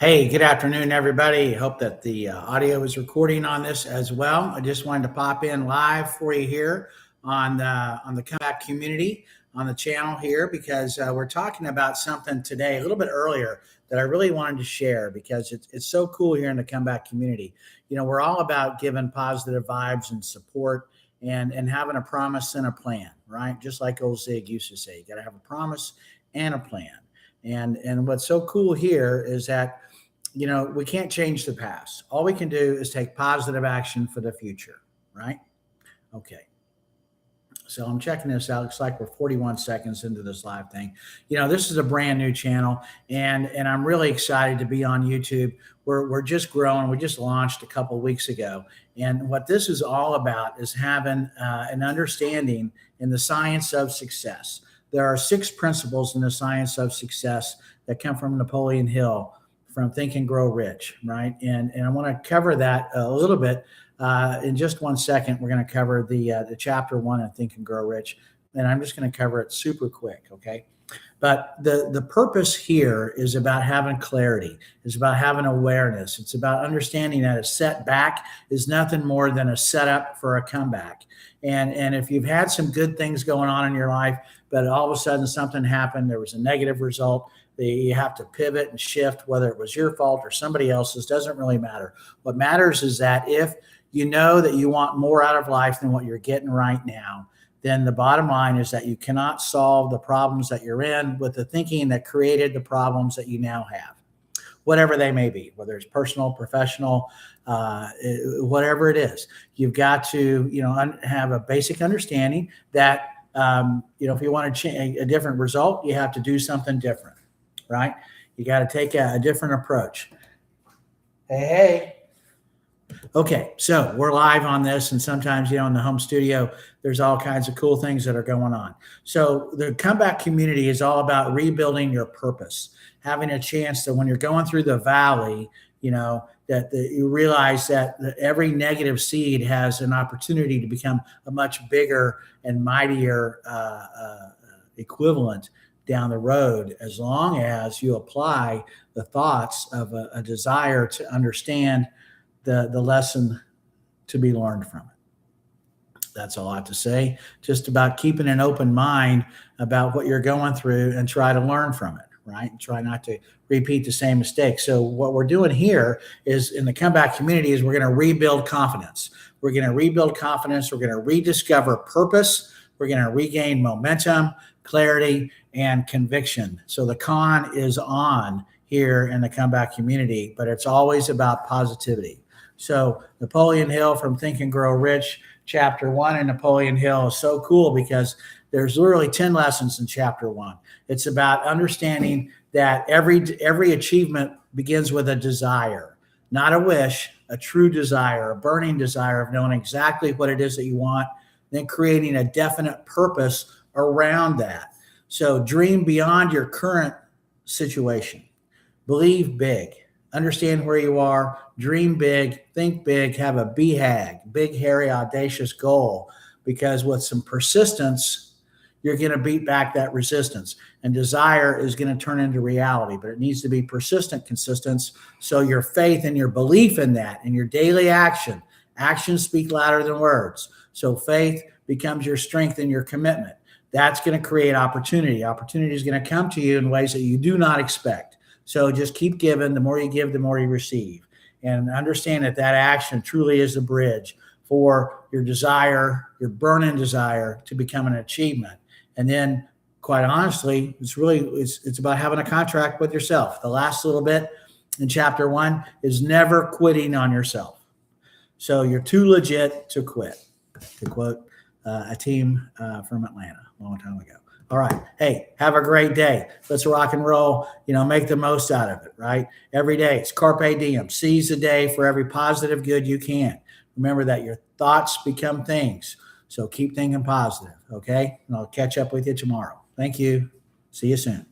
Hey, good afternoon, everybody. Hope that the audio is recording on this as well. I just wanted to pop in live for you here on the comeback community on the channel here because we're talking about something today a little bit earlier that I really wanted to share because it's so cool here in the comeback community. You know, we're all about giving positive vibes and support and having a promise and a plan, right? Just like old Zig used to say, you got to have a promise and a plan. And what's so cool here is that we can't change the past. All we can do is take positive action for the future, right? Okay. So I'm checking this out. Looks like we're 41 seconds into this live thing. This is a brand new channel, and I'm really excited to be on YouTube. We're just growing. We just launched a couple of weeks ago, and what this is all about is having an understanding in the science of success. There are 6 principles in the science of success that come from Napoleon Hill, from Think and Grow Rich, right? And I want to cover that a little bit in just one second. We're going to cover the chapter 1 of Think and Grow Rich, and I'm just going to cover it super quick, okay? But the purpose here is about having clarity. It's about having awareness. It's about understanding that a setback is nothing more than a setup for a comeback. And if you've had some good things going on in your life, but all of a sudden something happened, there was a negative result, you have to pivot and shift, whether it was your fault or somebody else's, doesn't really matter. What matters is that if you know that you want more out of life than what you're getting right now, then the bottom line is that you cannot solve the problems that you're in with the thinking that created the problems that you now have, whatever they may be, whether it's personal, professional, whatever it is. You've got to, have a basic understanding that, if you want to change a different result, you have to do something different, right? You got to take a different approach. Hey. Okay, so we're live on this, and sometimes, in the home studio, there's all kinds of cool things that are going on. So the comeback community is all about rebuilding your purpose, having a chance that when you're going through the valley, that you realize that every negative seed has an opportunity to become a much bigger and mightier equivalent down the road, as long as you apply the thoughts of a desire to understand the lesson to be learned from it. That's all I have to say. Just about keeping an open mind about what you're going through and try to learn from it, right? And try not to repeat the same mistakes. So what we're doing here is in the comeback community is we're going to rebuild confidence. We're going to rebuild confidence. We're going to rediscover purpose. We're going to regain momentum, clarity, and conviction. So the con is on here in the comeback community, but it's always about positivity. So Napoleon Hill from Think and Grow Rich, chapter 1 in Napoleon Hill is so cool because there's literally 10 lessons in chapter 1. It's about understanding that every achievement begins with a desire, not a wish, a true desire, a burning desire of knowing exactly what it is that you want, then creating a definite purpose around that. So dream beyond your current situation. Believe big. Understand where you are, dream big, think big, have a BHAG, big, hairy, audacious goal, because with some persistence, you're going to beat back that resistance. And desire is going to turn into reality, but it needs to be persistent, consistent. So your faith and your belief in that and your daily actions speak louder than words. So faith becomes your strength and your commitment. That's going to create opportunity. Opportunity is going to come to you in ways that you do not expect. So just keep giving. The more you give, the more you receive. And understand that action truly is the bridge for your desire, your burning desire to become an achievement. And then, quite honestly, it's about having a contract with yourself. The last little bit in chapter 1 is never quitting on yourself. So you're too legit to quit, to quote a team from Atlanta a long time ago. All right. Hey, have a great day. Let's rock and roll. Make the most out of it, right? Every day. It's carpe diem. Seize the day for every positive good you can. Remember that your thoughts become things. So keep thinking positive, okay? And I'll catch up with you tomorrow. Thank you. See you soon.